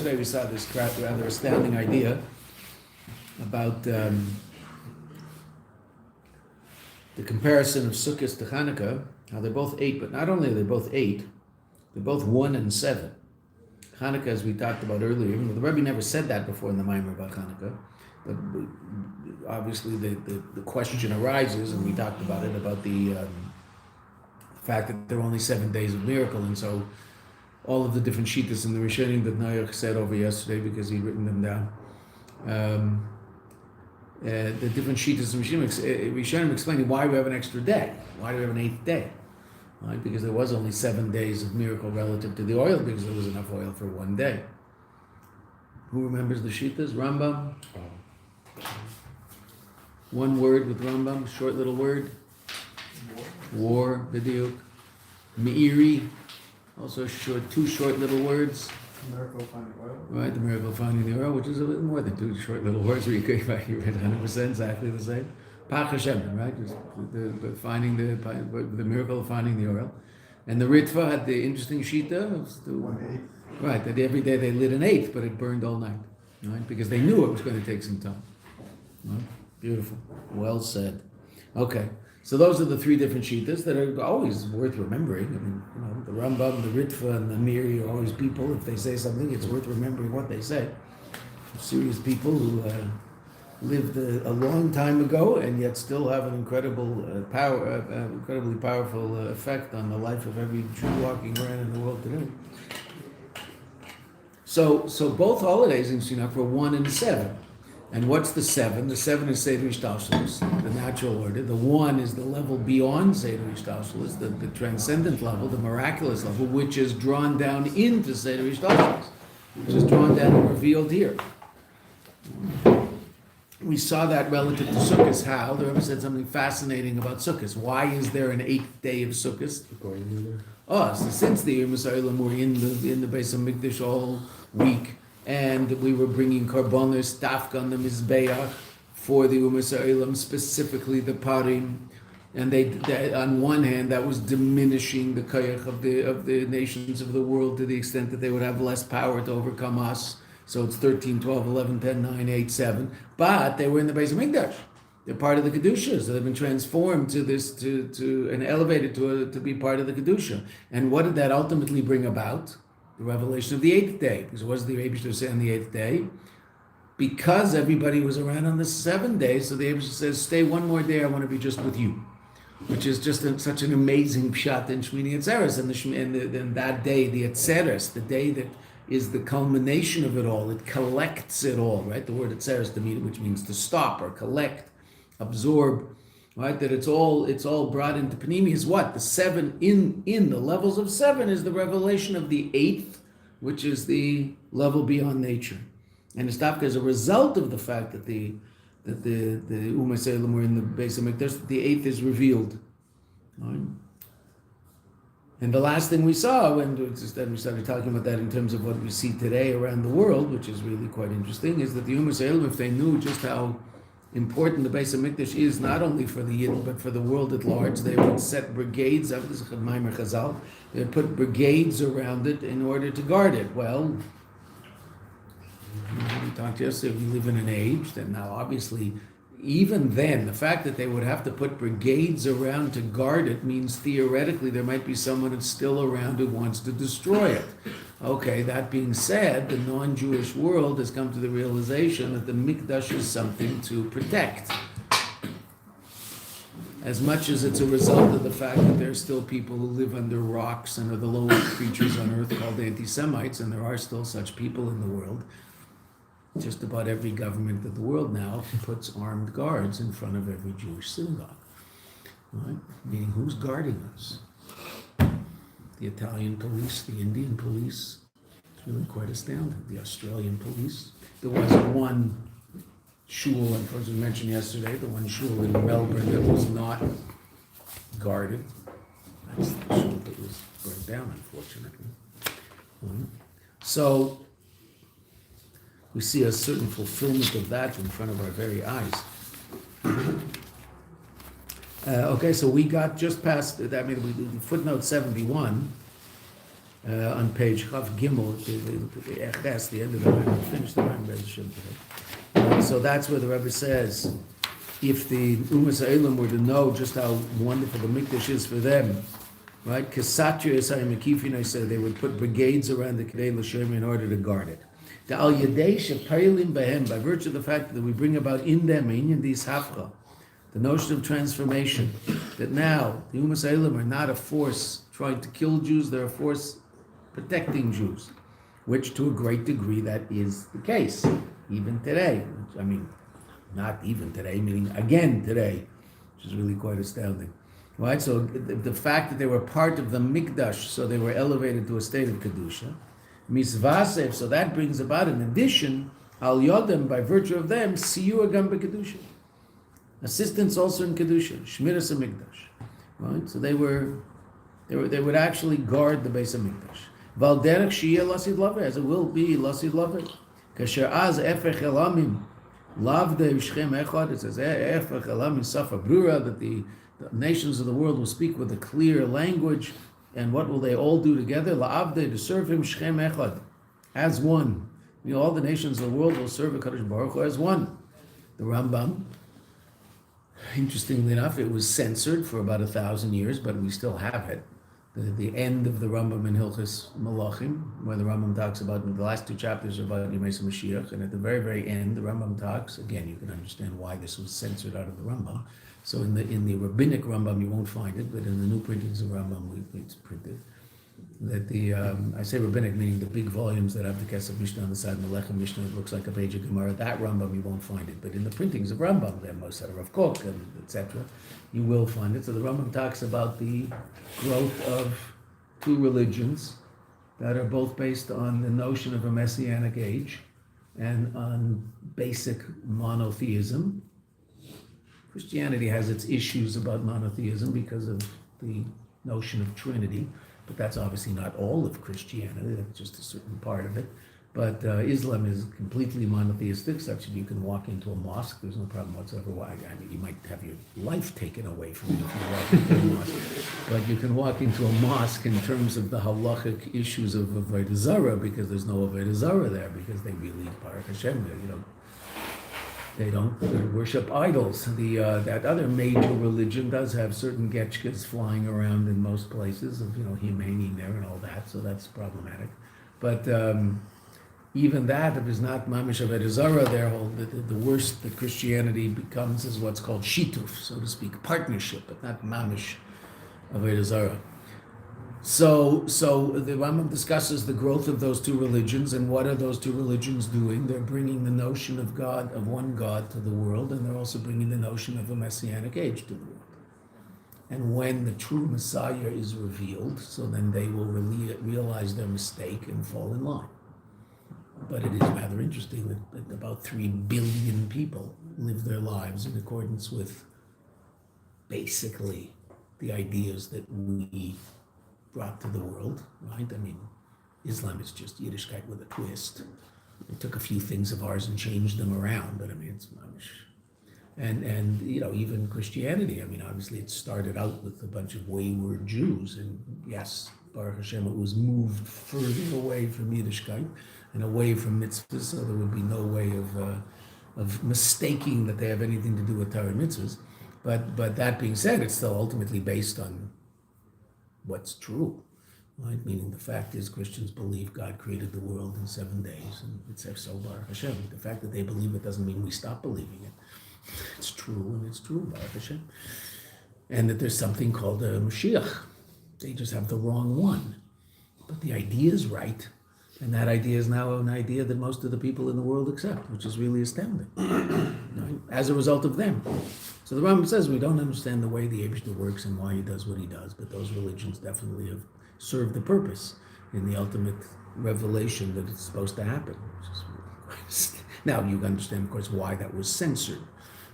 yesterday we saw this rather astounding idea about the comparison of Sukkot to Chanukah, how they're both 8, but not only are they both 8, they're both 1 and 7. Chanukah, as we talked about earlier, even though the Rebbe never said that before in the Maimer about Chanukah, but obviously the question arises, and we talked about it, about the fact that there are only 7 days of miracle, and so all of the different shittas in the Rishonim that Noach said over yesterday because he'd written them down. The different shittas in Rishonim explaining why we have an extra day. Why do we have an 8th day? Right? Because there was only 7 days of miracle relative to the oil, because there was enough oil for 1 day. Who remembers the shittas? Rambam? One word with Rambam, short little word. War, Bidiyuk. Meiri, also short, 2 short little words. Miracle of finding oil. Right, the miracle of finding the oil, which is a little more than 2 short little words where you read 100% exactly the same. Pach Hashem, right? Just finding the miracle of finding the oil. And the Ritva had the interesting shita. 1/8. Right, that every day they lit an 8th, but it burned all night. Right? Because they knew it was going to take some time. Right? Beautiful. Well said. Okay. So those are the 3 different shittas that are always worth remembering. I mean, the Rambam, the Ritva, and the Miri are always people. If they say something, it's worth remembering what they say. Serious people who lived a long time ago and yet still have an incredibly powerful effect on the life of every Jew walking around in the world today. So both holidays in Shinuch were 1 and 7. And what's the 7? The 7 is Seder Ishtalshelus, the natural order. The 1 is the level beyond Seder Ishtalshelus, the transcendent level, the miraculous level, which is drawn down into Seder Ishtalshelus, which is drawn down and revealed here. We saw that relative to Sukkot. How? The Rebbe said something fascinating about Sukkot. Why is there an 8th day of Sukkot? So since the Immerse were in the beis of Mikdash all week, and we were bringing karbonos dafka on the mizbeach for the Immerse, specifically the parim, and they on one hand that was diminishing the koyach of the nations of the world to the extent that they would have less power to overcome us. So it's 13, 12, 11, 10, 9, 8, 7. But they were in the beis of Mikdash. They're part of the Kedusha. So they've been transformed and elevated to be part of the Kedusha. And what did that ultimately bring about? The revelation of the 8th day. Because what does the Eibishter say on the 8th day? Because everybody was around on the 7th day, so the Eibishter says, stay 1 more day, I want to be just with you. Which is just such an amazing pshat in Shmini Atzeres. And that day, the Atzeres, the day that is the culmination of it all. It collects it all, right? The word Atzeres, which means to stop or collect, absorb, right? That it's all brought into Panimi is what? The 7 in the levels of 7 is the revelation of the 8th, which is the level beyond nature. And it's as a result of the fact that the Immerse were in the beis of Mikdash, the 8th is revealed. Right? And the last thing we saw, when we started talking about that in terms of what we see today around the world, which is really quite interesting, is that the Immerse, if they knew just how important the beis of Mikdash is, not only for the Yidden, but for the world at large, they would set brigades, they would put brigades around it in order to guard it. Well, we talked yesterday, we live in an age that now obviously, even then, the fact that they would have to put brigades around to guard it means theoretically there might be someone that's still around who wants to destroy it. Okay, that being said, the non-Jewish world has come to the realization that the Mikdash is something to protect. As much as it's a result of the fact that there are still people who live under rocks and are the lowest creatures on earth called anti-Semites, and there are still such people in the world. Just about every government of the world now puts armed guards in front of every Jewish synagogue. Right? Meaning, who's guarding us? The Italian police, the Indian police. It's really quite astounding. The Australian police. There was one shul, of course we mentioned yesterday, the one shul in Melbourne that was not guarded. That's the shul that was burned down, unfortunately. So, we see a certain fulfillment of that in front of our very eyes. Okay, so we got just past, footnote 71. on page Chav Gimel, the Eches, the end of the Rambam, finish the Rambam. So that's where the Rebbe says, if the Umas Ha'elam were to know just how wonderful the Mikdash is for them, right? Kesatria Yisayim Akifin, I said they would put brigades around the Kedei L'Shem in order to guard it. The Al Yadei Shepaylim Behem, by virtue of the fact that we bring about in them, in these Hafcha, the notion of transformation, that now the Umas Ha'elam are not a force trying to kill Jews, they're a force protecting Jews, which to a great degree that is the case, even today. I mean, not even today, meaning again today, which is really quite astounding. Right? So the fact that they were part of the Mikdash, so they were elevated to a state of Kedusha, Misvasev, so that brings about, in addition, Al Yodem, by virtue of them, Siyu Agam Bekedusha. Assistance also in Kedusha, Shmiras HaMikdash. Right? So they would actually guard the beis HaMikdash. Val derech sheyeh lasid laver, as it will be lasid laver. Kasher az efech elamim, lavde v'shchem echad, it says efech elamim safa brura, that the nations of the world will speak with a clear language, and what will they all do together? La'avde, to serve him shchem echad, as one. You know, all the nations of the world will serve HaKadosh Baruch Hu as one. The Rambam, interestingly enough, it was censored for about 1,000 years, but we still have it. The end of the Rambam in Hilchos Malachim, where the Rambam talks about, the last 2 chapters are about Immerse Mashiach, and at the very, very end, the Rambam talks, again, you can understand why this was censored out of the Rambam. So in the rabbinic Rambam, you won't find it, but in the new printings of Rambam, it's printed. That I say rabbinic, meaning the big volumes that have the Kesef Mishnah on the side, and the Lechem Mishnah, it looks like a page of Gemara. That Rambam, you won't find it. But in the printings of Rambam, they're most out of Rav Kook, and etc., you will find it. So the Rambam talks about the growth of 2 religions that are both based on the notion of a messianic age and on basic monotheism. Christianity has its issues about monotheism because of the notion of Trinity, but that's obviously not all of Christianity, that's just a certain part of it. But Islam is completely monotheistic, such that you can walk into a mosque, there's no problem whatsoever. Well, I mean, you might have your life taken away from you if you walk into a mosque, but you can walk into a mosque in terms of the halachic issues of Avodah Zarah, because there's no Avodah Zarah there, because they really, Baruch Hashem, they don't worship idols. That other major religion does have certain getchkas flying around in most places of, Himeni there and all that, so that's problematic. But even that, if it's not mamish avodah zarah, the worst that Christianity becomes is what's called shituf, so to speak, partnership, but not mamish avodah zarah. So the Rambam discusses the growth of those 2 religions, and what are those 2 religions doing? They're bringing the notion of God, of one God, to the world, and they're also bringing the notion of a messianic age to the world. And when the true Messiah is revealed, so then they will realize their mistake and fall in line. But it is rather interesting that about 3 billion people live their lives in accordance with basically the ideas that we brought to the world, right? I mean, Islam is just Yiddishkeit with a twist. We took a few things of ours and changed them around, but I mean, it's mamish. And even Christianity, I mean, obviously it started out with a bunch of wayward Jews, and yes, Baruch Hashem, it was moved further away from Yiddishkeit and away from mitzvahs, so there would be no way of mistaking that they have anything to do with Torah and mitzvahs. But that being said, it's still ultimately based on what's true, right? Meaning the fact is Christians believe God created the world in 7 days, and it's so Baruch Hashem. The fact that they believe it doesn't mean we stop believing it. It's true, and it's true, Baruch Hashem. And that there's something called a Mashiach. They just have the wrong one. But the idea is right, and that idea is now an idea that most of the people in the world accept, which is really astounding, right? As a result of them. So the Rambam says we don't understand the way the Eibishter works and why he does what he does, but those religions definitely have served the purpose in the ultimate revelation that it's supposed to happen. Now you understand, of course, why that was censored,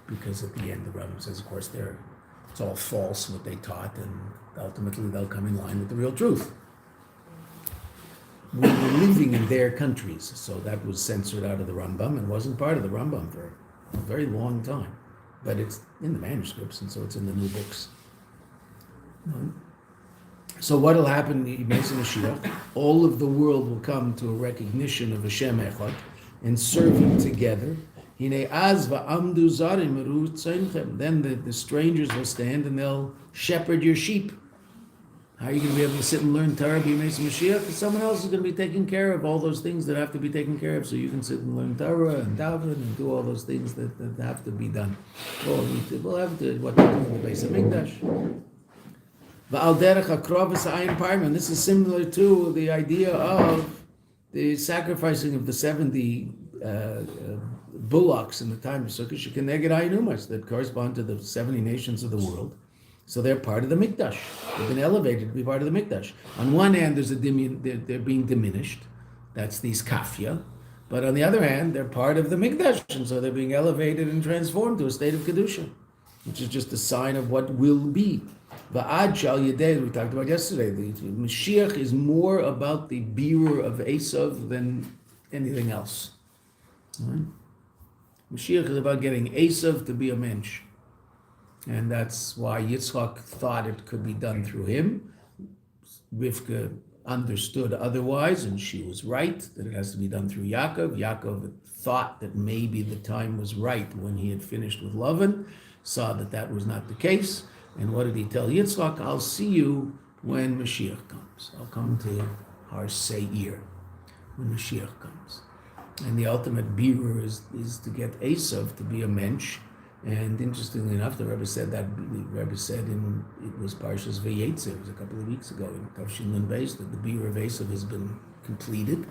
because at the end the Rambam says, of course, it's all false what they taught, and ultimately they'll come in line with the real truth. We were living in their countries, so that was censored out of the Rambam and wasn't part of the Rambam for a very long time. But it's in the manuscripts, and so it's in the new books. So what will happen in Mashiach? All of the world will come to a recognition of Hashem Echad and serve Him together. Then the strangers will stand and they'll shepherd your sheep. How are you going to be able to sit and learn Torah, Mashiach? Because someone else is going to be taking care of all those things that have to be taken care of. So you can sit and learn Torah and daven and do all those things that have to be done. We'll have to what to do in the beis Hamikdash. And this is similar to the idea of the sacrificing of the 70 bullocks in the time of Sukkot that correspond to the 70 nations of the world. So they're part of the Mikdash. They've been elevated to be part of the Mikdash. On one hand, there's they're being diminished. That's these kafia. But on the other hand, they're part of the Mikdash, and so they're being elevated and transformed to a state of Kedusha, which is just a sign of what will be. Va'ad shal yedei, we talked about yesterday, the Mashiach is more about the bearer of Esav than anything else. Right? Mashiach is about getting Esav to be a mensch. And that's why Yitzchak thought it could be done through him. Rivka understood otherwise, and she was right, that it has to be done through Yaakov. Yaakov thought that maybe the time was right when he had finished with Lavan, saw that that was not the case. And what did he tell Yitzchak? I'll see you when Mashiach comes. I'll come to Har Seir when Mashiach comes. And the ultimate bearer is to get Esav to be a mensch. And interestingly enough, the Rebbe said it was Parshas Vayetze, it was a couple of weeks ago in Tavshin Nun Beis, that the bearer of Esav has been completed.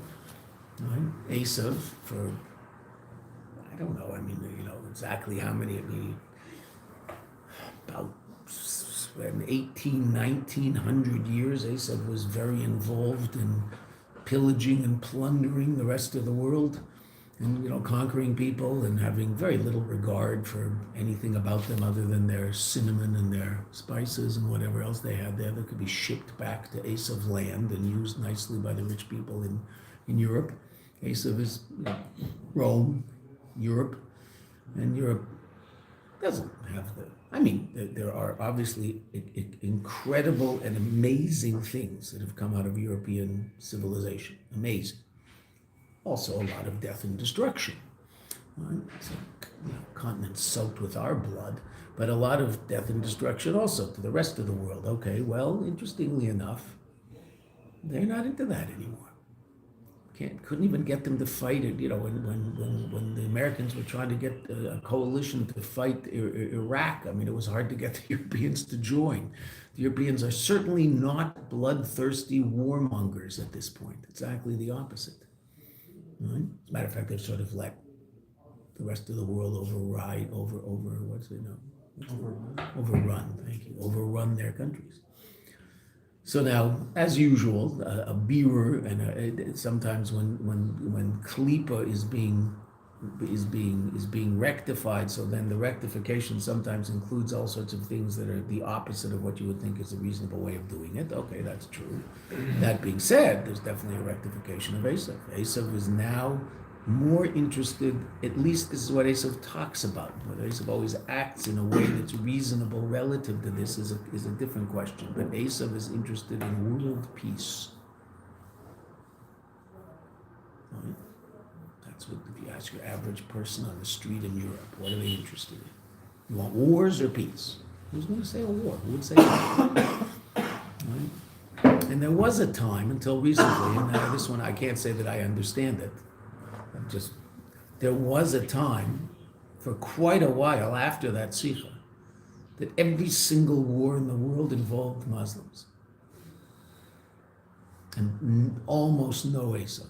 Right? Esav for, I don't know, exactly how many, about 1900 years, Esav was very involved in pillaging and plundering the rest of the world, and conquering people and having very little regard for anything about them other than their cinnamon and their spices and whatever else they had there that could be shipped back to Esav's land and used nicely by the rich people in Europe. Esav is Rome, Europe, and Europe doesn't have there are obviously incredible and amazing things that have come out of European civilization. Amazing. Also a lot of death and destruction. Right? It's a continent soaked with our blood, but a lot of death and destruction also to the rest of the world. Okay, well, interestingly enough, they're not into that anymore. Couldn't even get them to fight it. When the Americans were trying to get a coalition to fight Iraq, it was hard to get the Europeans to join. The Europeans are certainly not bloodthirsty warmongers at this point. Exactly the opposite. Right? As a matter of fact, they've sort of let the rest of the world overrun their countries. So now, as usual, a bearer and sometimes when klipa is being rectified, so then the rectification sometimes includes all sorts of things that are the opposite of what you would think is a reasonable way of doing it. Okay, that's true. That being said, there's definitely a rectification of Esav. Esav is now more interested, at least this is what Esav talks about. Whether Esav always acts in a way that's reasonable relative to this is a different question. But Esav is interested in world peace. Right? That's what, if you ask your average person on the street in Europe, what are they interested in? You want wars or peace? Who's going to say a war? Who would say that? Right? And there was a time until recently, and now this one I can't say that I understand it. There was a time for quite a while after that sikha that every single war in the world involved Muslims. And almost no Esav.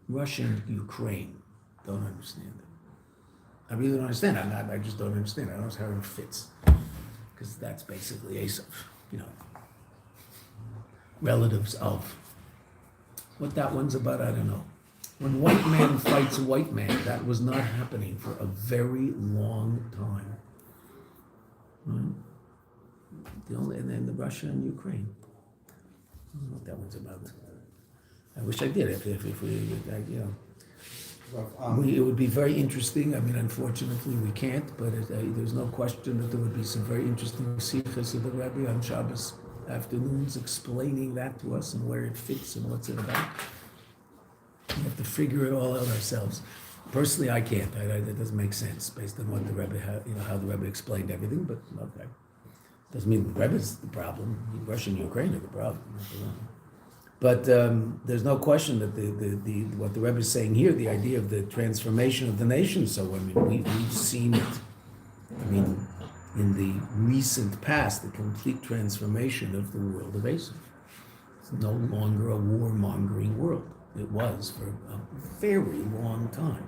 Russia and Ukraine, don't understand it. I really don't understand. I just don't understand. I don't know how it fits. Because that's basically Esav, relatives of. What that one's about, I don't know. When white man fights white man, that was not happening for a very long time. Right? And then the Russia and Ukraine. I don't know what that one's about. I wish I did. If we, It would be very interesting. I mean, unfortunately, we can't, but there's no question that there would be some very interesting sichos of the Rebbe on Shabbos afternoons explaining that to us and where it fits and what's it about. We have to figure it all out ourselves. Personally, I can't. That doesn't make sense based on what the Rebbe, how the Rebbe explained everything. But okay, doesn't mean the Rebbe's the problem. Russia and Ukraine are the problem. But there's no question that the what the Rebbe is saying here, the idea of the transformation of the nation. So I mean, we've seen it. I mean, in the recent past, the complete transformation of the world of Esav. It's no longer a war-mongering world. It was for a very long time,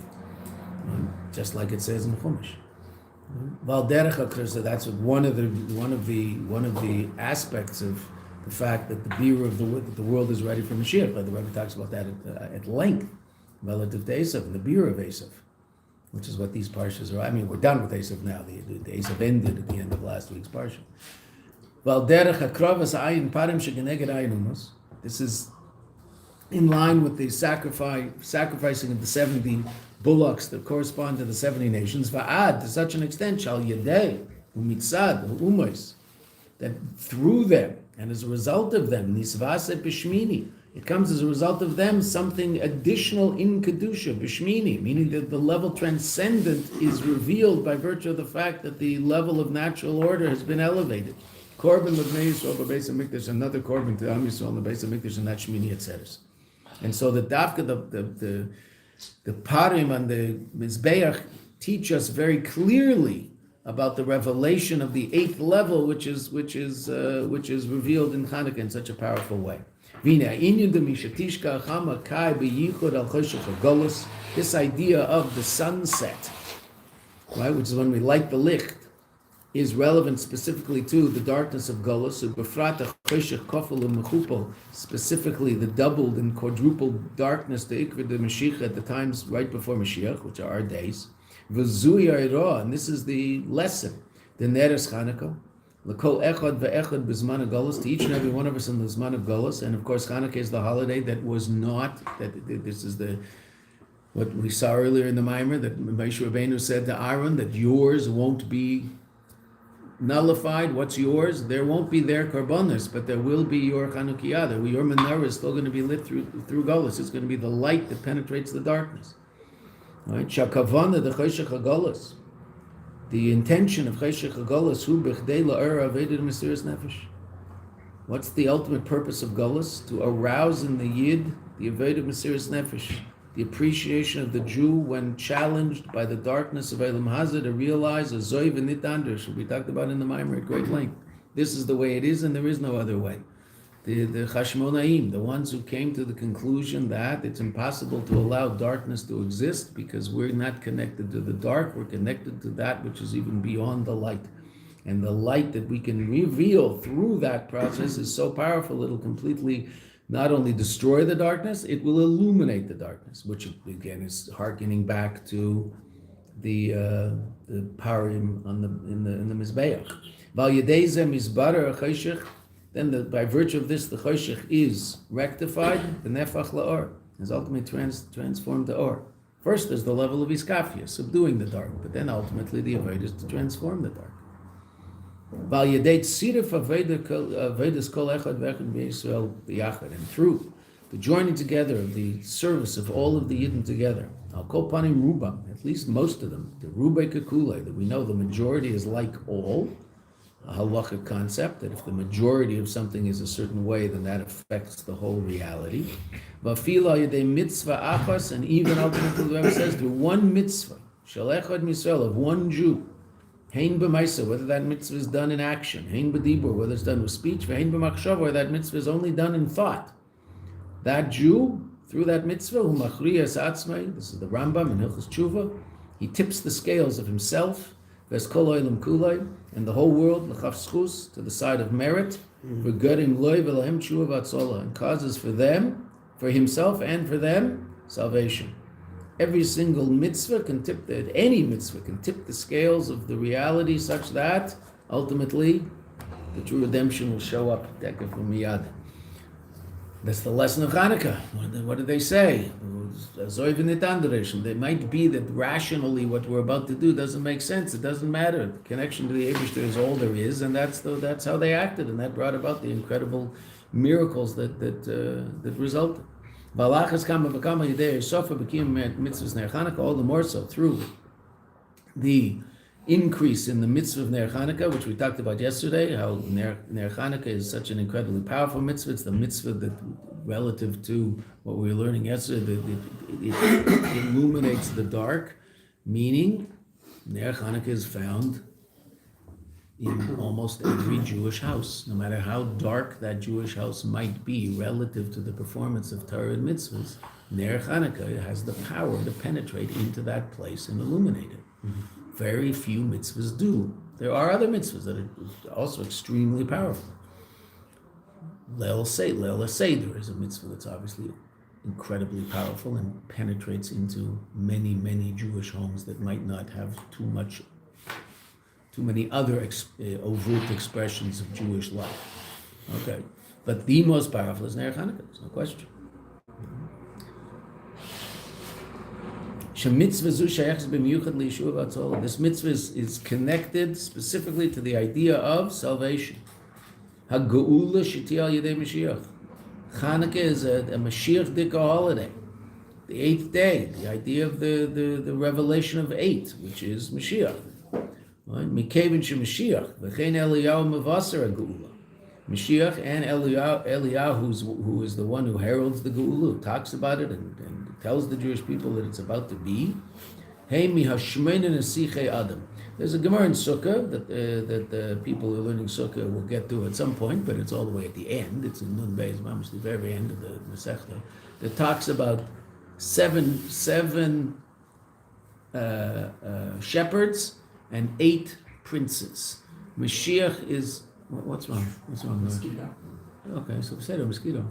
just like it says in Chumash. So that's one of the aspects of the fact that the beer of the world is ready for Mashiach. The Rebbe talks about that at length relative to Esav, the beer of Esav, which is what these parshas are. I mean, we're done with Esav now. The Esav ended at the end of last week's parsha. This is in line with the sacrificing of the 70 bullocks that correspond to the 70 nations. Va'ad, to such an extent, shal yedei umitzad umos, that through them and as a result of them, nisvase b'shmini, it comes as a result of them something additional in kedusha b'shmini, meaning that the level transcendent is revealed by virtue of the fact that the level of natural order has been elevated. Korban l'bnei Yisrael b'beis hamikdash, another korban to Am Yisrael in the beis hamikdash, and that shmini etzeres. And so the dafka, the parim and the mizbeach teach us very clearly about the revelation of the 8th level, which is revealed in Chanukah in such a powerful way. This idea of the sunset, right, which is when we light the licht, is relevant specifically to the darkness of Golus, specifically the doubled and quadrupled darkness, the Ikra de Mashiach at the times right before Mashiach, which are our days. And this is the lesson, the Ner Chanukah, to each and every one of us in the Zman of Golus. And of course, Chanukah is the holiday that was not, this is what we saw earlier in the Mimer, that Moshe Rabbeinu said to Aaron that yours won't be nullified. What's yours? There won't be their karbonos, but there will be your Chanukiah. Your menorah is still going to be lit through Golus. It's going to be the light that penetrates the darkness. Right? Shakavana the Cheshach HaGolus. The intention of Cheshach HaGolus, hu b'chdei la'er avedet mesiras nefesh. What's the ultimate purpose of Golus? To arouse in the Yid the avedet mesiras nefesh, the appreciation of the Jew when challenged by the darkness of Elam Hazeh to realize a zoy v'nit anders, we talked about in the Mimer at great length. This is the way it is, and there is no other way. The Chashmonaim, the ones who came to the conclusion that it's impossible to allow darkness to exist because we're not connected to the dark, we're connected to that which is even beyond the light. And the light that we can reveal through that process is so powerful, it'll completely not only destroy the darkness, it will illuminate the darkness, which again is hearkening back to the parim in the Mizbeach. Val yedei zeh mizbarer cheshech. Then by virtue of this, the choshech is rectified, the nefach la'or, is ultimately transformed to or. First, there's the level of iskafia, subduing the dark, but then ultimately the avodah is to transform the dark. And through the joining together of the service of all of the Yidden together, al kol panim rubam, at least most of them, the rubei kakule, that we know the majority is like all, a halachic concept that if the majority of something is a certain way, then that affects the whole reality. Mitzvah achas, and even ultimately the Rebbe says through one mitzvah, shel echad misrael, of one Jew, hein b'maisa, whether that mitzvah is done in action, hein b'dibur, whether it's done with speech, hein b'machshava, whether that mitzvah is only done in thought. That Jew, through that mitzvah, hu machriyas atzmai, this is the Rambam in Hilchos Tshuva, he tips the scales of himself, and the whole world, to the side of merit, and causes for them, for himself and for them, salvation. Every single mitzvah can tip any mitzvah can tip the scales of the reality such that ultimately the true redemption will show up. That's the lesson of Hanukkah. What did they say? It might be that rationally what we're about to do doesn't make sense. It doesn't matter. The connection to the Eibishter is all there is, and that's how they acted, and that brought about the incredible miracles that resulted. All the more so through the increase in the mitzvah of Ner Chanukah, which we talked about yesterday, how Ner Chanukah is such an incredibly powerful mitzvah. It's the mitzvah that, relative to what we were learning yesterday, it illuminates the dark, meaning Ner Chanukah is found in almost every Jewish house, no matter how dark that Jewish house might be relative to the performance of Torah and mitzvahs. Ner Chanukah has the power to penetrate into that place and illuminate it. Very few mitzvahs do. There are other mitzvahs that are also extremely powerful. Leil Seder is a mitzvah that's obviously incredibly powerful and penetrates into many, many Jewish homes that might not have too many other overt expressions of Jewish life. Okay, but the most powerful is Ner Chanukah. There's no question. This mitzvah is connected specifically to the idea of salvation. Chanukah is a Mashiach Dika holiday, the 8th day, the idea of the revelation of 8, which is Mashiach. Mashiach and Eliyahu, who is the one who heralds the Geula, talks about it and tells the Jewish people that it's about to be. There's a Gemara in Sukkah that the people who are learning Sukkah will get to at some point, but it's all the way at the end. It's in Nun Beis, almost the very end of the Masechta, that talks about seven shepherds and 8 princes. Mashiach is what's wrong? What's wrong? Mosquito. Okay, so say a mosquito.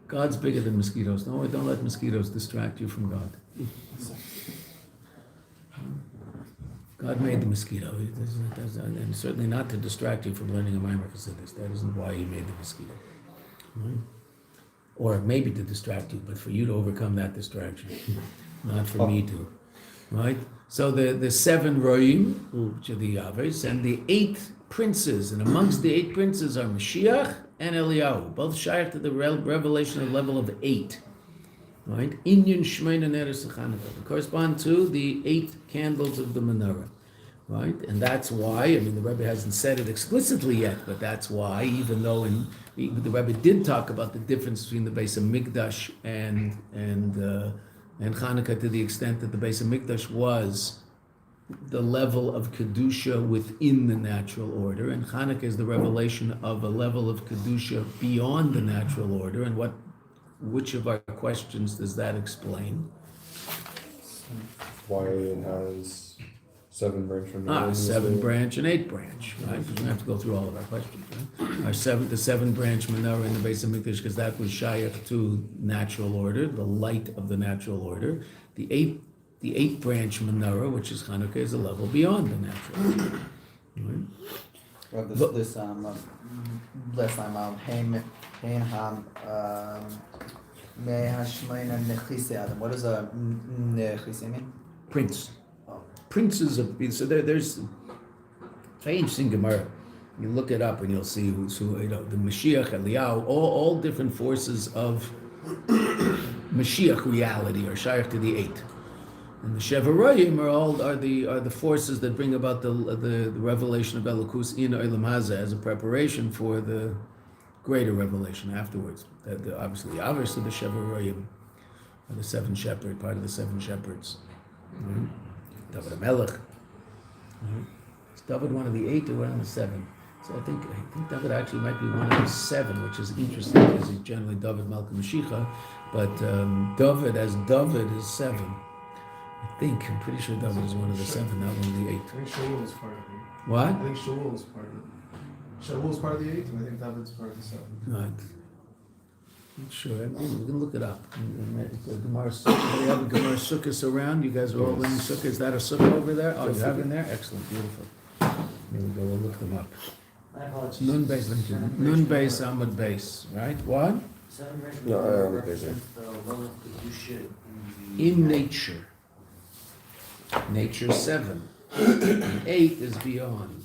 God's bigger than mosquitoes. Don't let mosquitoes distract you from God. God made the mosquito. And certainly not to distract you from learning a Immerse Chassidus. That isn't why he made the mosquito. Right? Or maybe to distract you, but for you to overcome that distraction, not for me to. Right? So the 7 Roim, which are the Yaves, and the 8 princes, and amongst the 8 princes are Mashiach and Eliyahu, both shaykh to the revelation of level of 8. Right? Inyan Shmeina Ner Chanukah. They correspond to the 8 candles of the menorah. Right? And that's why, the Rebbe hasn't said it explicitly yet, but that's why, even though the Rebbe did talk about the difference between the beis of Mikdash and Chanukah, to the extent that the beis of Mikdash was the level of Kedusha within the natural order, and Chanukah is the revelation of a level of Kedusha beyond the natural order. And which of our questions does that explain? Why it has 7 branch and 7 branch and 8 branch, right? We don't have to go through all of our questions, right? The 7 branch menorah in the beis of Mikdash, because that was shaykh to natural order, the light of the natural order. The 8 branch menorah, which is Chanukah, is a level beyond the natural order. Right? Well, this last time what does a nechise mean? Prince. Princes of, so there's very interesting Gemara. You look it up and you'll see who's who. The Mashiach, Eliyahu, all different forces of Mashiach reality are shaykh to the 8. And the Shevarayim are the forces that bring about the revelation of Elokus in Olam Hazeh as a preparation for the greater revelation afterwards. Obviously the Shevarayim are the 7 shepherds, part of the 7 shepherds. Mm-hmm. David HaMelech. Mm-hmm. Is David one of the 8 or one of the 7? So I think David actually might be one of the 7, which is interesting because he's generally David Malka Mashiach, but David is 7. I'm pretty sure David is one of the 7, not one of the 8. I think Shaul is part of it. What? I think Shaul is part of it. Shaul is part of the 8, and I think David's part of the 7. Right. Not sure. We can look it up. We have a Gemara Sukkahs around. You guys are all learning Sukkah. Is that a Sukkah over there? Oh, you have it in there? Excellent. Beautiful. Here we go. We'll look them up. My apologies. Nun beis, nun beis amud beis, right? What? 7 branches No, represents the lowest kedusha In nature. Nature 7. And 8 is beyond.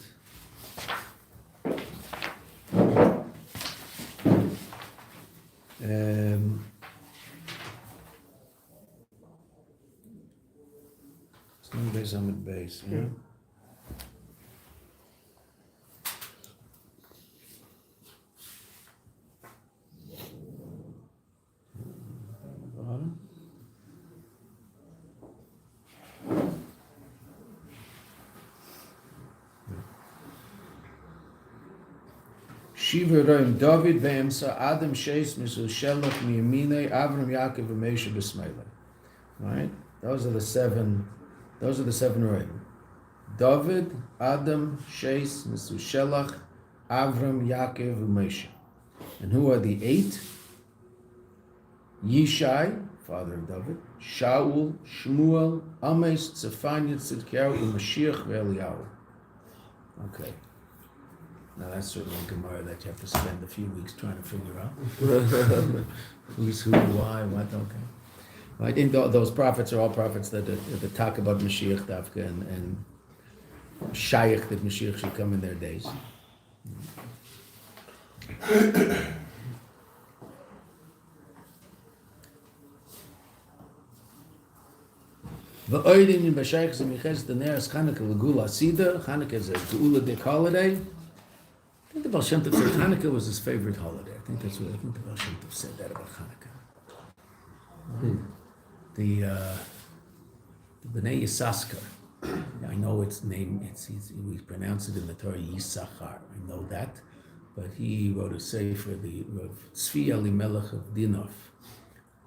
It's nun beis amud beis, yeah? Bottom. Shiva Roim David Be'emsa Adam Sheis Misul Shelach Miyamine Avram Yaakov Mesha B'Smeila. Right? Those are the seven Roim. David, Adam, Sheis, Misul Shelach, Avram, Yaakov, Mesha. And who are the 8? Yishai, father of David, Shaul, Shmuel, Ames, Tzefaniah, Tzidkiyahu, and Mashiach ve'Eliyahu. Okay. Now that's certainly a Gemara that you have to spend a few weeks trying to figure out. Who's who, why, what, okay. Well, I think those prophets are all prophets that talk about Mashiach Dafka and Shaykh that Mashiach should come in their days. V'oidin in B'Shaykh Zemiches the Ner Chanukah L'Gula Sida. Chanukah is a Geuladik holiday. I think the Baal Shem Tov said Hanukkah was his favorite holiday. I think the Baal Shem Tov said that about Hanukkah. The Bnei Yissaschar. I know its name. We pronounce it in the Torah Yisachar. I know that, but he wrote a sefer, the Tzvi Elimelech of Dinov,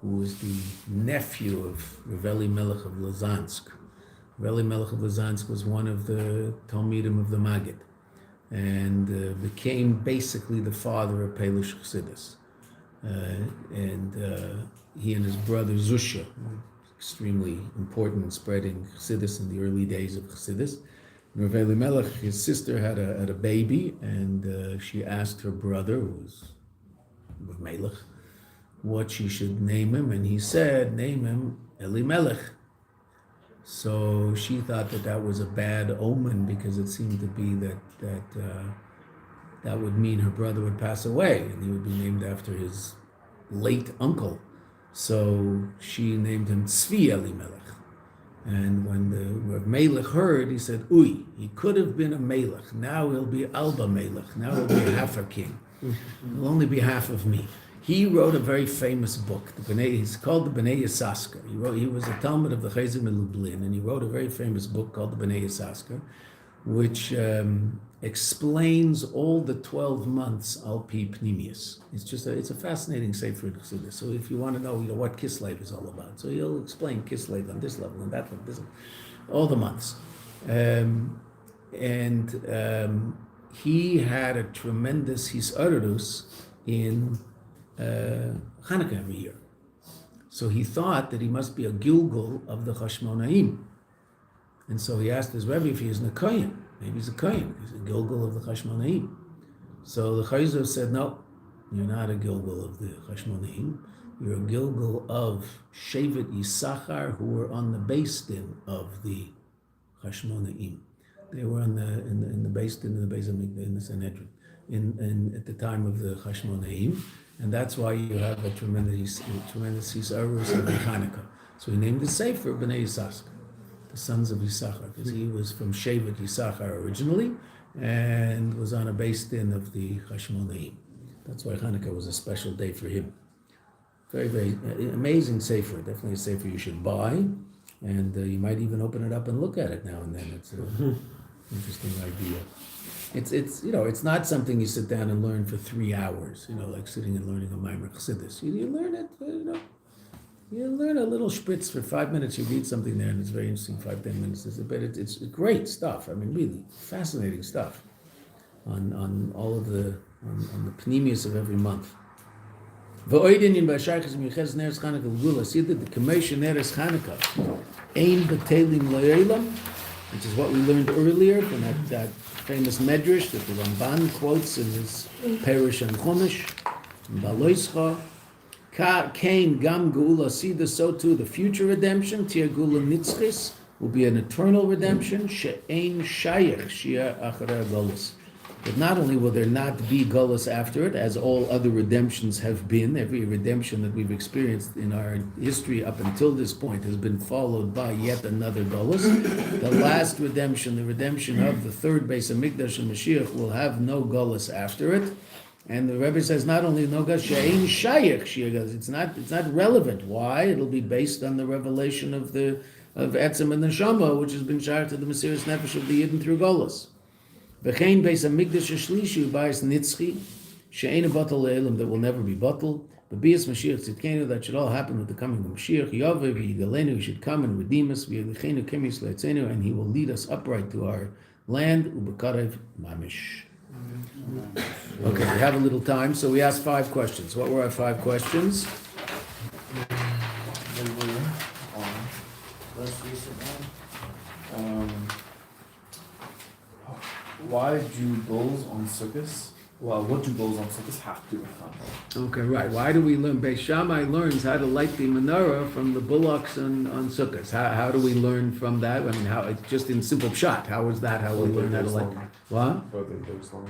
who was the nephew of Rav Elimelech of Lozansk. Rav Elimelech of Lozansk was one of the Talmidim of the Maggid, and became basically the father of Polish Chassidus. He and his brother Zusha were extremely important in spreading Chassidus in the early days of Chassidus. Rav Elimelech, his sister, had a baby, and she asked her brother, who was Rav Melech, what she should name him, and he said, name him Elimelech. So she thought that was a bad omen, because it seemed to be that would mean her brother would pass away and he would be named after his late uncle. So she named him Tzvi Elimelech. And when the Rav Melech heard, he said, "Uy, he could have been a Melech. Now he'll be Alba Melech. Now he'll be half a king. He'll only be half of me." He wrote a very famous book. He's called the Bnei Yissaschar. He was a Talmud of the Chayzim in Lublin, and he wrote a very famous book called the Bnei Yissaschar, which explains all the 12 months al pi pnimius. It's a fascinating sefer in Chassidus. So if you want to know, what Kislev is all about, so he'll explain Kislev on this level and that level, this level, all the months. He had a tremendous hisarus in Hanukkah every year. So he thought that he must be a Gilgul of the Chashmonaim. And so he asked his Rebbe if he is a Kohen. Maybe he's a Kohen. He's a Gilgul of the Chashmonaim. So the Chayzer said, no, you're not a Gilgul of the Chashmonaim. You're a Gilgul of Shevet Yisachar, who were on the beis din of the Chashmonaim. They were in the beis din, in the Beis Hamikdash, in the Sanhedrin, at the time of the Chashmonaim. And that's why you have a tremendous hisarus of Hanukkah. So he named the sefer Bnei Yissaschar, the sons of Yisachar, because he was from Shevet Yisachar originally and was on a beis din of the Chashmonaim. That's why Hanukkah was a special day for him. Very, very amazing sefer. Definitely a sefer you should buy, and you might even open it up and look at it now and then. It's an interesting idea. It's not something you sit down and learn for 3 hours, like sitting and learning a Maimar Chassidus. You learn it, you learn a little spritz for 5 minutes, you read something there, and it's very interesting, 5-10 minutes. But it's great stuff. I mean, really fascinating stuff on all of the pneumius of every month. V'oidin in B'Shaychas Miches Ner Chanukah L'Gula Sida the Kamesha Ner Chanukah Ein B'Telim Lo'elam which is what we learned earlier from that famous medrash that the Ramban quotes in his Perish and Chumash, Baloischa. Kain gam geula sida, so too the future redemption, tia geula nitzchis, will be an eternal redemption, she'ein shayach shia acharei golus. But not only will there not be golus after it, as all other redemptions have been, every redemption that we've experienced in our history up until this point has been followed by yet another golus. The last redemption, the redemption of the third beis hamikdash and Mashiach, will have no golus after it. And the Rebbe says not only no golus, she'ein shayach shia golus. It's not relevant. Why? It'll be based on the revelation of Etzem and Neshama, which has been shared to the Mesiras Nefesh of the Yidden through golus. V'chein beis hamikdash hashlishi bais nitzchi she'ein batal le'elam, that will never be batal. B'bias Mashiach tzidkenu, that should all happen with the coming of Mashiach. Yaveh v'yigalenu, he should come and redeem us. V'yalichenu kemis le'etzenu, and he will lead us upright to our land. U'bekarev mamish. Okay, we have a little time, so we asked 5 questions. What were our 5 questions? Most recent one. Why do bulls on Sukkot? Well, what do bulls on Sukkot have to do with Hanukkah? Okay, right. Why do we learn? Beis Shammai learns how to light the menorah from the bullocks on Sukkot. How do we learn from that? I mean, how? It's just in simple pshat. How is that? How we learn how to light? What? Both of those long.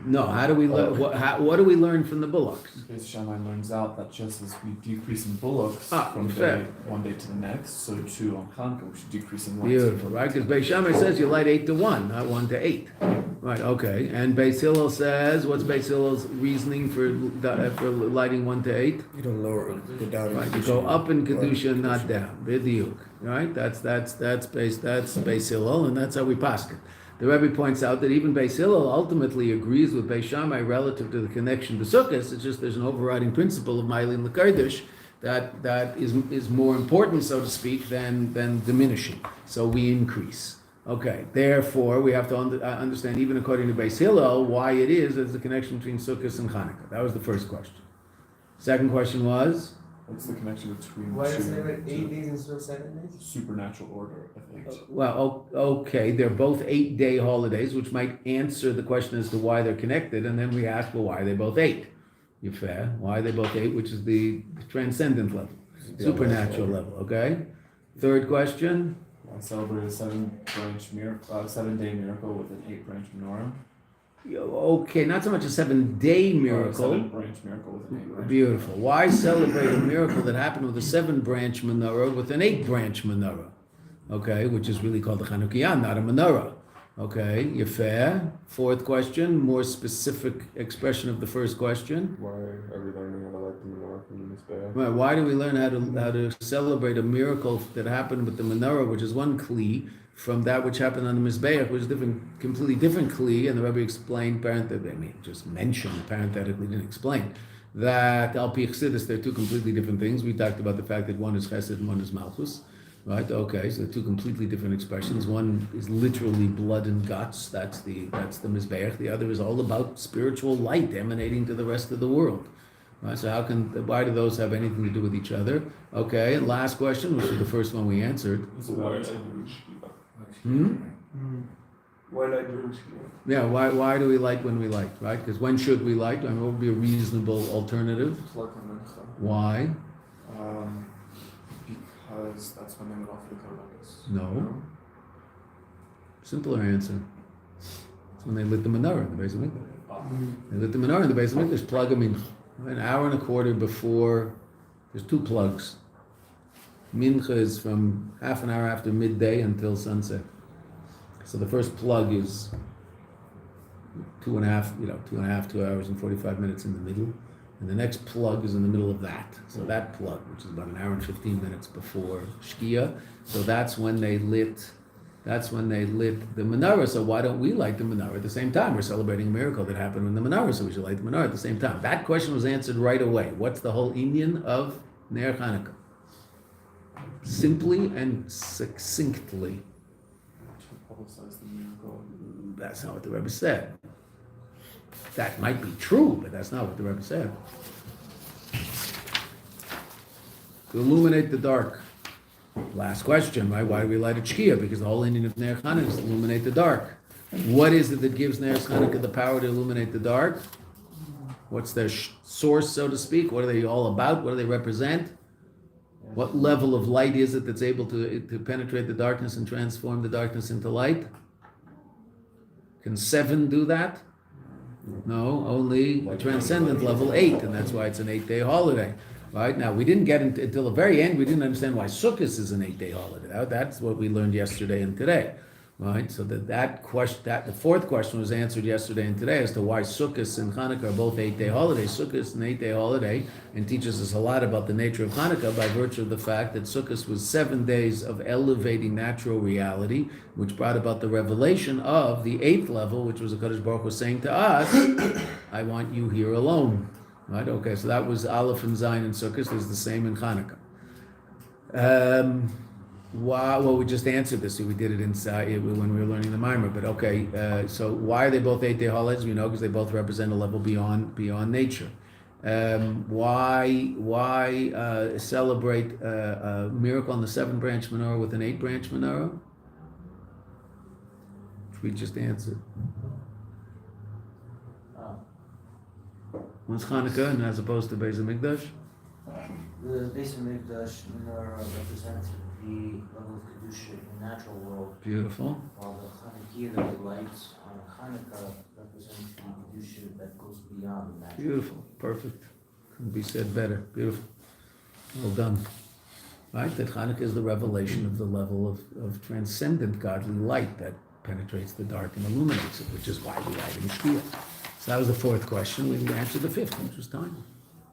No. How do we learn? What do we learn from the bullocks? Beis Shammai learns out that just as we decrease in bullocks from fair. one day to the next, so too on Hanukkah we should decrease in lights. Beautiful, right? Because Beis Shammai says you light 8 to 1, not 1 to 8. Right. Okay. And Beis Hillel says, what's Beis Hillel's reasoning for lighting 1 to 8? You don't lower it, go down. Right, you go up in kedusha, not down. B'diuk. Right? That's Beis Hillel, and that's how we paskin. The Rebbe points out that even Beis Hillel ultimately agrees with Beis Shammai relative to the connection to Sukkot. It's just there's an overriding principle of Ma'ilin L'Kardish that is more important, so to speak, than diminishing. So we increase. Okay. Therefore, we have to understand, even according to Beis Hillel, why it is there's the connection between Sukkot and Hanukkah. That was the first question. Second question was. What's the connection between Why does it two have 8 days instead of 7 days? supernatural order of 8? Well, okay, they're both 8-day holidays, which might answer the question as to why they're connected, and then we ask, well, why are they both 8? You fair? Why are they both 8, which is the transcendent level, supernatural level, okay? Third question. I celebrate a 7-day miracle with an 8-branch menorah. Okay, not so much a 7-day miracle. Or a 7-branch miracle with an 8-branch. Beautiful. Why celebrate a miracle that happened with a 7-branch menorah with an 8-branch menorah? Okay, which is really called a Chanukiah, not a menorah. Okay, you're fair. Fourth question, more specific expression of the first question. Why are we learning how to light the menorah from the Mizbeach? Right. Why do we learn how to celebrate a miracle that happened with the menorah, which is one kli, from that which happened on the Mizbeach, which is completely different kli? And the Rebbe explained, just mentioned, parenthetically didn't explain, that al pi Chassidus, they're 2 completely different things. We talked about the fact that one is chesed and one is malchus. Right. Okay. So 2 completely different expressions. One is literally blood and guts. That's the mizbeach. The other is all about spiritual light emanating to the rest of the world. Right. So why do those have anything to do with each other? Okay. And last question, which is the first one we answered. Why not doing Shkia? Yeah. Why do we light when we light? Right. Because when should we light? I mean, what would be a reasonable alternative? Why? Because that's when they would offer the korbanos. No. Simpler answer. It's when they lit the menorah in the beis hamikdash. They lit the menorah in the beis hamikdash. Plug them in an hour and a quarter before. There's 2 plugs. Mincha is from half an hour after midday until sunset. So the first plug is 2 hours and 45 minutes in the middle. And the next plug is in the middle of that. So that plug, which is about an hour and 15 minutes before Shkia. So that's when they lit the menorah. So why don't we light the menorah at the same time? We're celebrating a miracle that happened in the menorah, so we should light the menorah at the same time. That question was answered right away. What's the whole inyan of Ner Chanukah? Simply and succinctly. To publicize the miracle. That's not what the Rebbe said. That might be true, but that's not what the Rebbe said. To illuminate the dark. Last question, right? Why do we light a Shkia? Because the whole ending of Ner Chanukah is to illuminate the dark. What is it that gives Ner Chanukah the power to illuminate the dark? What's their source, so to speak? What are they all about? What do they represent? What level of light is it that's able to penetrate the darkness and transform the darkness into light? Can 7 do that? No, only a transcendent level 8, and that's why it's an 8-day holiday. Right? Now, we didn't get until the very end, we didn't understand why Sukkot is an 8-day holiday. That's what we learned yesterday and today. Right? So the fourth question was answered yesterday and today as to why Sukkot and Hanukkah are both 8-day holidays. Sukkot is an 8-day holiday and teaches us a lot about the nature of Hanukkah by virtue of the fact that Sukkot was 7 days of elevating natural reality, which brought about the revelation of the 8th level, which was the Kadosh Baruch Hu saying to us, I want you here alone. Right? Okay, so that was Aleph and Zayin and Sukkot. Is the same in Hanukkah. Well, we just answered this. We did it inside when we were learning the Mimer. But okay, so why are they both 8-day holidays? We know because they both represent a level beyond nature. Why celebrate a miracle on the 7-branch menorah with an 8-branch menorah? Which we just answered. When's Hanukkah and as opposed to Beis Hamikdash? The beis Hamikdash menorah represents the level of kedusha in the natural world. Beautiful. While the Hanukkah that we light on Hanukkah represents the kedusha that goes beyond the natural. Beautiful. Perfect. Couldn't be said better. Beautiful. Well done. Right? That Hanukkah is the revelation of the level of transcendent godly light that penetrates the dark and illuminates it, which is why we light in Shkia. So that was the fourth question. We answered the fifth, which was time.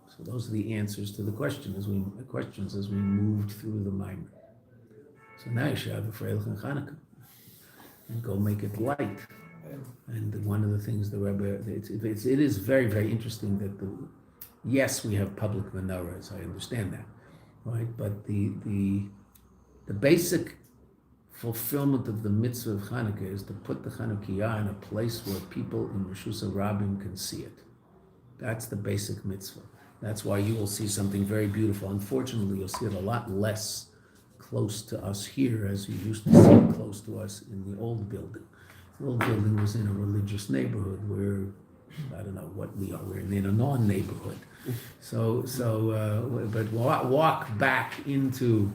So those are the answers to the questions as we moved through the Mimer. So now you should have a Freilich and Chanukah and go make it light. And one of the things the Rebbe, it is very, very interesting that yes, we have public menorahs. I understand that, right? But the basic fulfillment of the mitzvah of Hanukkah is to put the Chanukiah in a place where people in Rishus Rabbim can see it. That's the basic mitzvah. That's why you will see something very beautiful. Unfortunately, you'll see it a lot less close to us here as you used to see it close to us in the old building. The old building was in a religious neighborhood where, I don't know what we are, we're in a non-neighborhood. But walk back into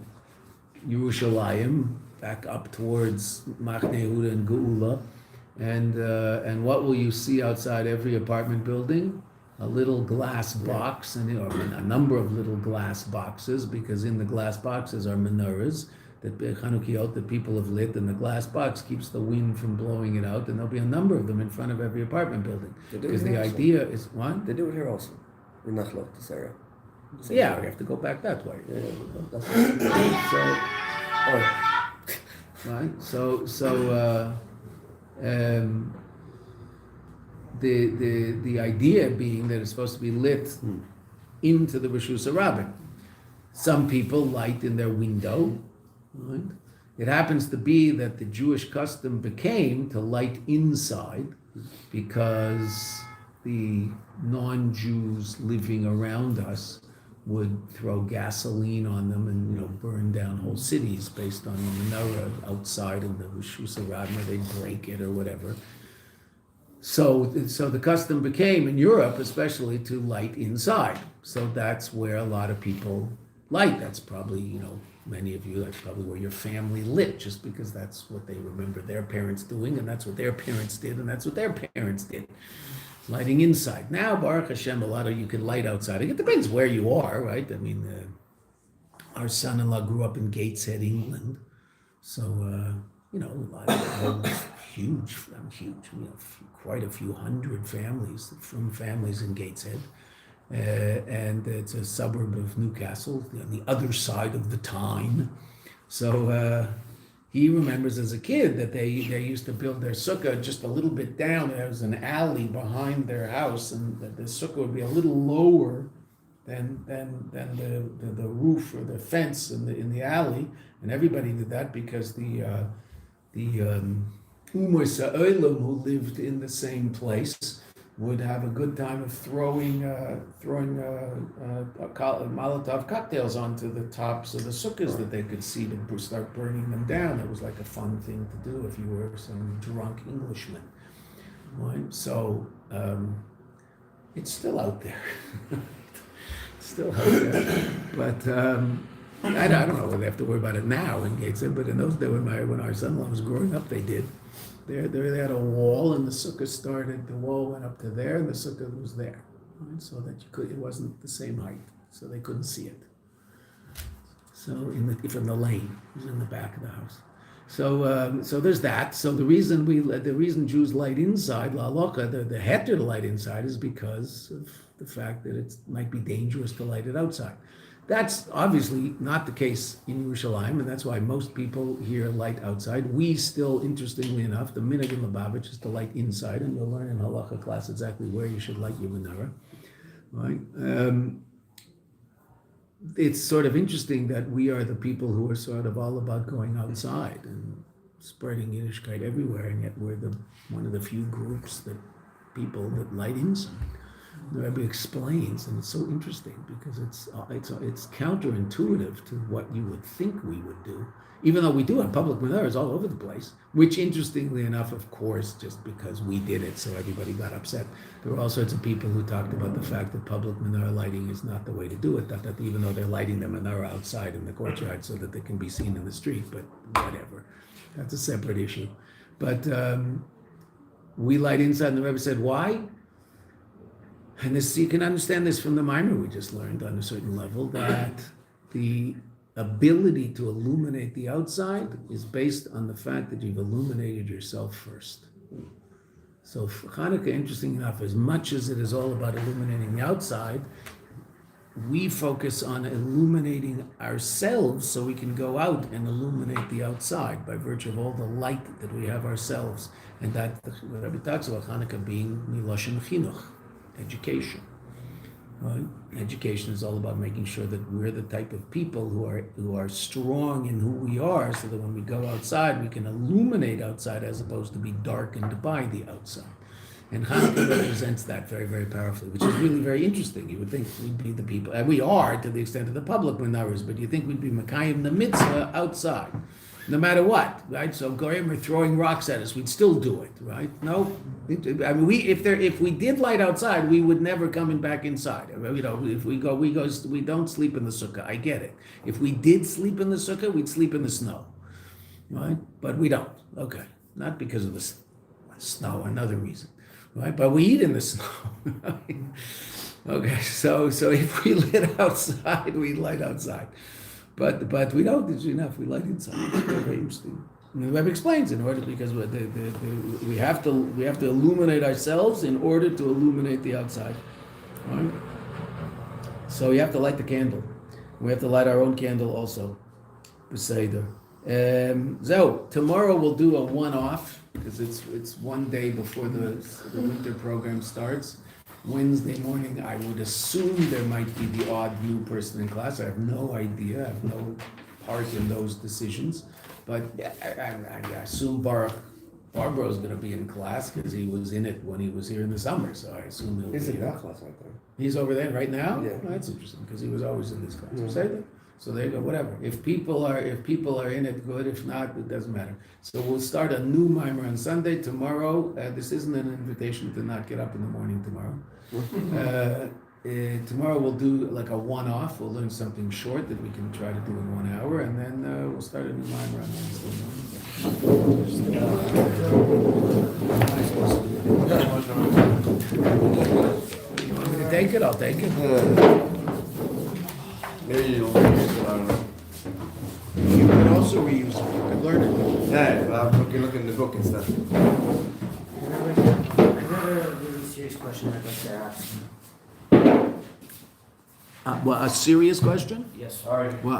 Yerushalayim, back up towards Machne Yehuda and Geula, and what will you see outside every apartment building? A little glass box, and a number of little glass boxes, because in the glass boxes are menorahs that Chanukiot that people have lit, and the glass box keeps the wind from blowing it out, and there'll be a number of them in front of every apartment building. Because the idea is what? They do it here also, in Nachlot, this area. Yeah, we have to go back that way. The idea being that it's supposed to be lit into the Rishus Rabbim. Some people light in their window, right? It happens to be that the Jewish custom became to light inside because the non-Jews living around us would throw gasoline on them and burn down whole cities based on the menorah outside of the Rishus Rabbim, or they'd break it or whatever. So the custom became in Europe, especially, to light inside. So that's where a lot of people light. That's probably, many of you, that's probably where your family lit, just because that's what they remember their parents doing, and that's what their parents did, and that's what their parents did. Lighting inside. Now, Baruch Hashem, a lot of you can light outside. It depends where you are, right? I mean, our son-in-law grew up in Gateshead, England. So, a lot of huge, quite a few hundred families in Gateshead. And it's a suburb of Newcastle, on the other side of the Tyne. So he remembers as a kid that they used to build their sukkah just a little bit down. There was an alley behind their house, and the sukkah would be a little lower than the roof or the fence in the alley. And everybody did that because the Immerse who lived in the same place would have a good time of throwing Molotov cocktails onto the tops of the sukkahs that they could see to start burning them down. It was like a fun thing to do if you were some drunk Englishman. Right? So it's still out there. It's still out there. But I don't know whether they have to worry about it now in Gateshead, but in those days when our son-in-law was growing up, they did. They had a wall, and the sukkah started. The wall went up to there, and the sukkah was there, right? So that it wasn't the same height, so they couldn't see it. So from the lane, it was in the back of the house. So there's that. So the reason Jews light inside la halacha, the heter to light inside, is because of the fact that it might be dangerous to light it outside. That's obviously not the case in Yerushalayim, and that's why most people here light outside. We still, interestingly enough, the minhag in Lubavitch is to light inside, and you'll learn in halacha class exactly where you should light your menorah. Right? It's sort of interesting that we are the people who are sort of all about going outside and spreading Yiddishkeit everywhere, and yet we're one of the few groups people that light inside. The Rebbe explains, and it's so interesting because it's counterintuitive to what you would think we would do, even though we do have public menorahs all over the place, which interestingly enough, of course, just because we did it, so everybody got upset. There were all sorts of people who talked about the fact that public menorah lighting is not the way to do it, that even though they're lighting the menorah outside in the courtyard so that they can be seen in the street, but whatever. That's a separate issue. But we light inside, and the Rebbe said, why? And this, you can understand this from the mimer we just learned on a certain level, that the ability to illuminate the outside is based on the fact that you've illuminated yourself first. So for Hanukkah, interesting enough, as much as it is all about illuminating the outside, we focus on illuminating ourselves so we can go out and illuminate the outside by virtue of all the light that we have ourselves. And that the Rebbe talks about Hanukkah being miloshen chinuch, education. Right? Education is all about making sure that we're the type of people who are strong in who we are, so that when we go outside, we can illuminate outside as opposed to be darkened by the outside. And Hanukkah represents that very, very powerfully, which is really very interesting. You would think we'd be the people, and we are to the extent of the public menorahs, but you think we'd be Mekayim the mitzvah outside, no matter what, right? So Goyim are throwing rocks at us, we'd still do it, right? No, if we did light outside, we would never come back inside. You know, if we don't sleep in the sukkah. I get it. If we did sleep in the sukkah, we'd sleep in the snow, right? But we don't. Okay, not because of the snow, another reason. Right, but we eat in the snow. Okay, so if we lit outside, we light outside, but we don't. It's enough. We light inside. It's very, very interesting. And the Rebbe explains in order because we have to illuminate ourselves in order to illuminate the outside. Right? So you have to light the candle. We have to light our own candle also. Beseder. So tomorrow we'll do a one-off because it's one day before the winter program starts. Wednesday morning, I would assume there might be the odd new person in class. I have no idea. I have no part in those decisions. But I assume Barbara is going to be in class because he was in it when he was here in the summer. So I assume he'll He's be in here. that class right there. He's over there right now? Yeah. Oh, that's interesting because he was always in this class. Yeah. Say that. So there you go, whatever. If people are in it, good. If not, it doesn't matter. So we'll start a new mimer on Sunday. Tomorrow, this isn't an invitation to not get up in the morning tomorrow. Tomorrow we'll do like a one-off. We'll learn something short that we can try to do in 1 hour, and then we'll start a new mimer on Wednesday morning. You want me to take it? I'll take it. Maybe you'll use it, I don't know. You can also reuse it. You can learn it. Yeah, but I'm looking in the book and stuff. I got a really serious question I'd like to ask. Well, a serious question? Yes, sorry. Well,